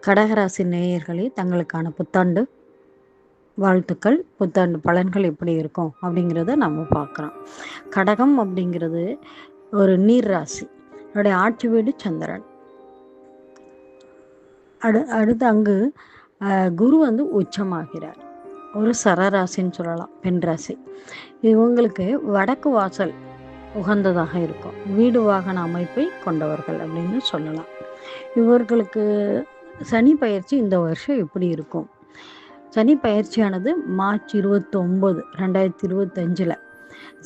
கடகராசி நேயர்களே, தங்களுக்கான புத்தாண்டு வாழ்த்துக்கள், புத்தாண்டு பலன்கள் எப்படி இருக்கும் அப்படிங்கிறத நம்ம பார்க்குறோம். கடகம் அப்படிங்கிறது ஒரு நீர் ராசி. என்னுடைய ஆட்சி வீடு சந்திரன். அடுத்து அங்கு குரு உச்சமாகிறார். ஒரு சரராசின்னு சொல்லலாம், பெண் ராசி. இவங்களுக்கு வடக்கு வாசல் உகந்ததாக இருக்கும். வீடு வாகன அமைப்பை கொண்டவர்கள் அப்படின்னு சொல்லலாம். இவர்களுக்கு சனி பயிற்சி இந்த வருஷம் எப்படி இருக்கும்? சனி பயிற்சியானது மார்ச் 29, 2025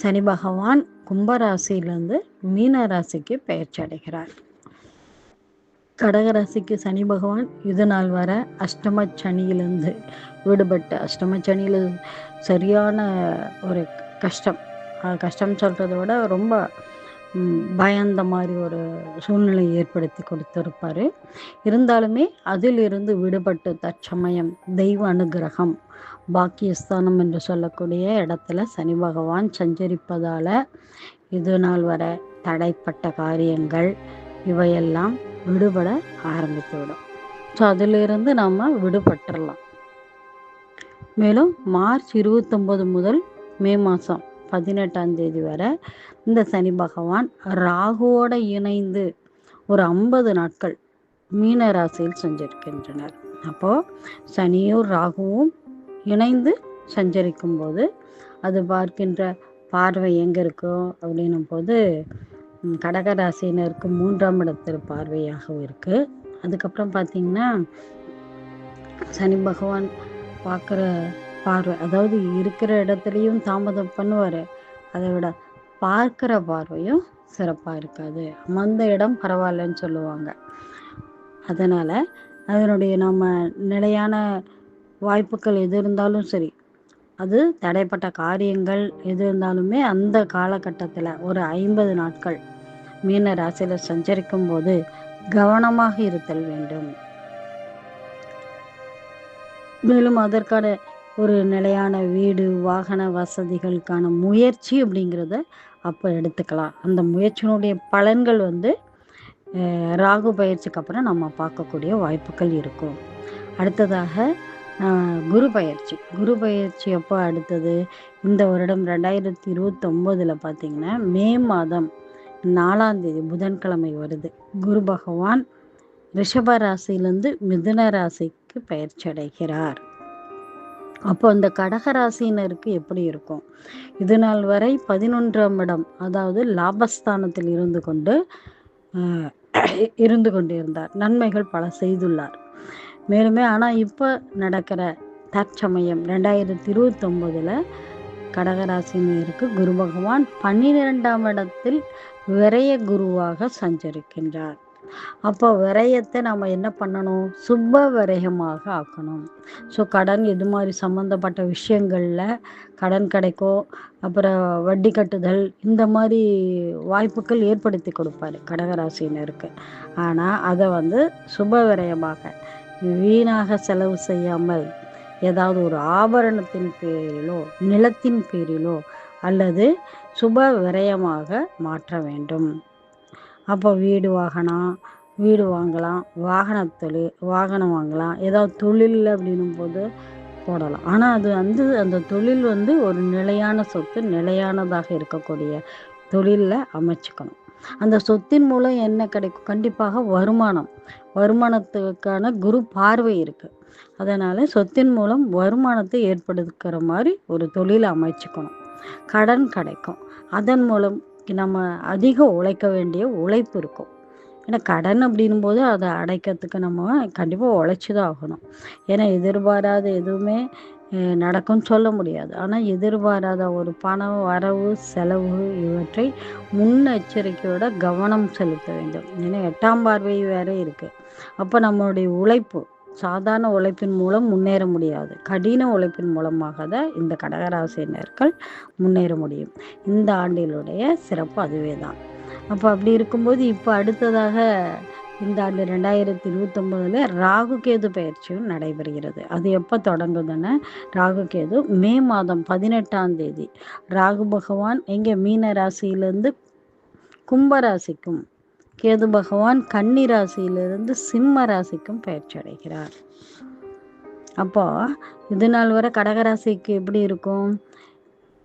சனி பகவான் கும்பராசியிலிருந்து மீன ராசிக்கு பயிற்சி அடைகிறார். கடகராசிக்கு சனி பகவான் இது நாள் வர அஷ்டம சனியிலிருந்து விடுபட்டு, அஷ்டம சனியில் சரியான ஒரு கஷ்டம் சொல்கிறத விட ரொம்ப பயந்த மாதிரி ஒரு சூழ்நிலை ஏற்படுத்தி கொடுத்துருப்பாரு. இருந்தாலுமே அதிலிருந்து விடுபட்டு தற்சமயம் தெய்வ அனுகிரகம், பாக்கியஸ்தானம் என்று சொல்லக்கூடிய இடத்துல சனி பகவான் சஞ்சரிப்பதால் இது நாள் வர தடைப்பட்ட காரியங்கள் இவையெல்லாம் விடுபட ஆரம்பித்துவிடும். ஸோ அதிலிருந்து நம்ம விடுபட்டுடலாம். மேலும் மார்ச் 29 முதல் மே மாதம் 18 வரை இந்த சனி பகவான் ராகுவோட இணைந்து ஒரு 50 நாட்கள் மீன ராசியில் சஞ்சரிக்கின்றனர். அப்போது சனியும் ராகுவும் இணைந்து சஞ்சரிக்கும் போது அது பார்க்கின்ற பார்வை எங்கே இருக்கும் அப்படின்னும் போது கடகராசினருக்கு 3ஆம் இடத்தில் பார்வையாகவும் இருக்குது. அதுக்கப்புறம் பார்த்திங்கன்னா சனி பகவான் பார்க்குற பார்வை, அதாவது இருக்கிற இடத்துலையும் தாமதம் பண்ணுவார், அதை விட பார்க்குற பார்வையும் சிறப்பாக இருக்காது. அமர்ந்த இடம் பரவாயில்லன்னு சொல்லுவாங்க. அதனால் அதனுடைய நம்ம நிலையான வாய்ப்புகள் எது இருந்தாலும் சரி, அது தடைப்பட்ட காரியங்கள் எது இருந்தாலுமே அந்த காலகட்டத்தில் ஒரு 50 நாட்கள் மீன ராசியில் சஞ்சரிக்கும் போது கவனமாக இருத்தல் வேண்டும். மேலும் அதற்கான ஒரு நிலையான வீடு வாகன வசதிகளுக்கான முயற்சி அப்படிங்கிறத அப்போ எடுத்துக்கலாம். அந்த முயற்சியினுடைய பலன்கள் ராகு பயிற்சிக்கு அப்புறம் நம்ம பார்க்கக்கூடிய வாய்ப்புகள் இருக்கும். அடுத்ததாக குரு பயிற்சி எப்போ அடுத்தது? இந்த வருடம் 2029 பார்த்திங்கன்னா மே மாதம் 4ஆம் தேதி புதன்கிழமை வருது. குரு பகவான் ரிஷப ராசியிலிருந்து மிதுன ராசிக்கு பயிற்சி அடைகிறார். அப்போ அந்த கடகராசினருக்கு எப்படி இருக்கும்? இது நாள் வரை 11ஆம் இடம், அதாவது லாபஸ்தானத்தில் இருந்து கொண்டிருந்தார். நன்மைகள் பல செய்துள்ளார். மேலுமே ஆனால் இப்போ நடக்கிற தற்சமயம் 2029 கடகராசினருக்கு குரு பகவான் 12ஆம் இடத்தில் விரய குருவாக சஞ்சரிக்கின்றார். அப்போ விரயத்தை நம்ம என்ன பண்ணணும்? சுப விரயமாக ஆக்கணும். ஸோ கடன் இது மாதிரி சம்மந்தப்பட்ட விஷயங்களில் கடன் கிடைக்கும், அப்புறம் வட்டி கட்டுதல், இந்த மாதிரி வாய்ப்புகள் ஏற்படுத்தி கொடுப்பாரு கடகராசினருக்கு. ஆனால் அதை சுப விரயமாக வீணாக செலவு செய்யாமல் ஏதாவது ஒரு ஆபரணத்தின் பேரிலோ நிலத்தின் பேரிலோ அல்லது சுப விரயமாக மாற்ற வேண்டும். அப்போ வீடு வாங்கலாம், வாகனம் வாங்கலாம், ஏதாவது தொழில் அப்படின்னும் போது போடலாம். ஆனால் அது அந்த தொழில் ஒரு நிலையான சொத்து, நிலையானதாக இருக்கக்கூடிய தொழிலில் அமைச்சுக்கணும். அந்த சொத்தின் மூலம் என்ன கிடைக்கும்? கண்டிப்பாக வருமானத்துக்கான குரு பார்வை இருக்குது. அதனால் சொத்தின் மூலம் வருமானத்தை ஏற்படுத்துகிற மாதிரி ஒரு தொழிலை அமைச்சுக்கணும். கடன் கிடைக்கும், அதன் மூலம் நம்ம அதிக உழைக்க வேண்டிய உழைப்பு இருக்கும். ஏன்னா கடன் அப்படின்னும் போது அதை அடைக்கிறதுக்கு நம்ம கண்டிப்பாக உழைச்சி தான் ஆகணும். ஏன்னா எதிர்பாராத எதுவுமே நடக்கும்னு சொல்ல முடியாது. ஆனால் எதிர்பாராத ஒரு பணம் வரவு செலவு இவற்றை முன்னெச்சரிக்கையோட கவனம் செலுத்த வேண்டும். ஏன்னா 8ஆம் பார்வை வேறு இருக்குது. அப்போ நம்மளுடைய உழைப்பு சாதாரண உழைப்பின் மூலம் முன்னேற முடியாது, கடின உழைப்பின் மூலமாக தான் இந்த கடகராசினர்கள் முன்னேற முடியும். இந்த ஆண்டிலுடைய சிறப்பு அதுவே தான். அப்போ அப்படி இருக்கும்போது இப்போ அடுத்ததாக இந்த ஆண்டு 2029 ராகு கேது பயிற்சியும் நடைபெறுகிறது. அது எப்போ தொடங்குதுன்னா, ராகு கேது மே மாதம் 18ஆம் தேதி ராகு பகவான் எங்கே மீன ராசியிலேருந்து கும்பராசிக்கும் கேது பகவான் கன்னி ராசியிலிருந்து சிம்ம ராசிக்கும் பயிற்சி அடைகிறார். அப்போ இது நாள் வரை கடகராசிக்கு எப்படி இருக்கும்?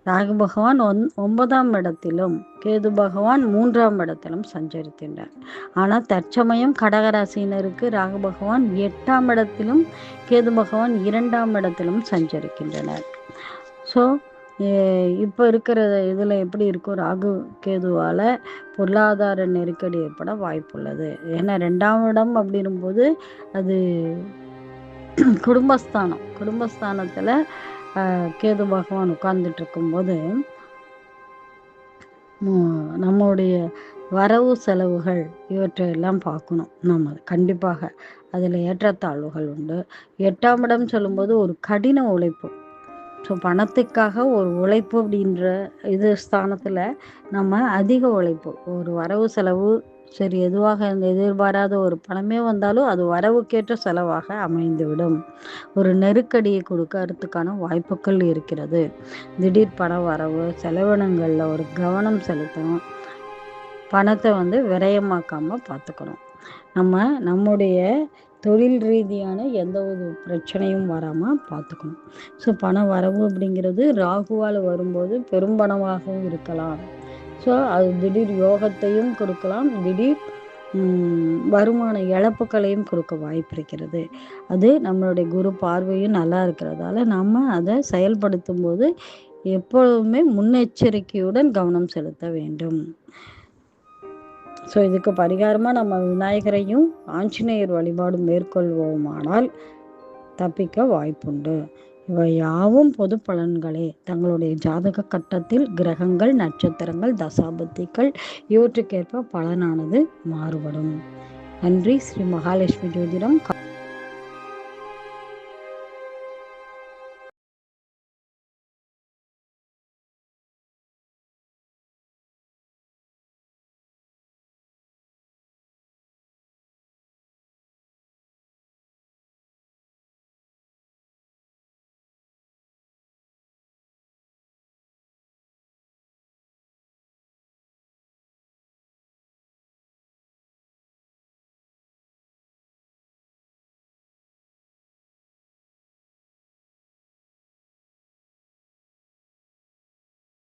ராகு பகவான் 9ஆம் இடத்திலும் கேது பகவான் 3ஆம் இடத்திலும் சஞ்சரிக்கின்றார். ஆனால் தற்சமயம் கடகராசியினருக்கு ராகு பகவான் 8ஆம் இடத்திலும் கேது பகவான் 2ஆம் இடத்திலும் சஞ்சரிக்கின்றனர். ஸோ இப்போ இருக்கிற இதில் எப்படி இருக்கும்? ராகு கேதுவால் பொருளாதார நெருக்கடி ஏற்பட வாய்ப்புள்ளது. ஏன்னா 2ஆம் இடம் அப்படின்னும்போது அது குடும்பஸ்தானத்தில் கேது பகவான் உட்கார்ந்துட்டு இருக்கும்போது நம்முடைய வரவு செலவுகள் இவற்றையெல்லாம் பார்க்கணும். நம்ம கண்டிப்பாக அதில் ஏற்றத்தாழ்வுகள் உண்டு. 8ஆம் இடம் சொல்லும்போது ஒரு கடின உழைப்பு. ஸோ பணத்துக்காக ஒரு உழைப்பு அப்படின்ற இது ஸ்தானத்தில் நம்ம அதிக உழைப்பு, ஒரு வரவு செலவு சரி எதுவாக எதிர்பாராத ஒரு பணமே வந்தாலும் அது வரவுக்கேற்ற செலவாக அமைந்துவிடும். ஒரு நெருக்கடியை கொடுக்கறதுக்கான வாய்ப்புகள் இருக்கிறது. திடீர் பண வரவு, செலவினங்களில் ஒரு கவனம் செலுத்தணும். பணத்தை விரயமாக்காமல் பார்த்துக்கணும். நம்முடைய தொழில் ரீதியான எந்த ஒரு பிரச்சனையும் வராமல் பார்த்துக்கணும். ஸோ பண வரவு அப்படிங்கிறது ராகுவால் வரும்போது பெரும்பணமாகவும் இருக்கலாம். ஸோ அது திடீர் யோகத்தையும் கொடுக்கலாம், திடீர் வருமான இழப்புகளையும் கொடுக்க வாய்ப்பு இருக்கிறது. அது நம்மளுடைய குரு பார்வையும் நல்லா இருக்கிறதால நம்ம அதை செயல்படுத்தும் போது எப்பொழுதுமே முன்னெச்சரிக்கையுடன் கவனம் செலுத்த வேண்டும். ஸோ இதுக்கு பரிகாரமாக நம்ம விநாயகரையும் ஆஞ்சநேயர் வழிபாடு மேற்கொள்வோமானால் தப்பிக்க வாய்ப்புண்டு. இவை யாவும் பொது பலன்களே. தங்களுடைய ஜாதக கட்டத்தில் கிரகங்கள், நட்சத்திரங்கள், தசாபத்திகள் இவற்றுக்கேற்ப பலனானது மாறுபடும். நன்றி. ஸ்ரீ மகாலட்சுமி ஜோதிடம்.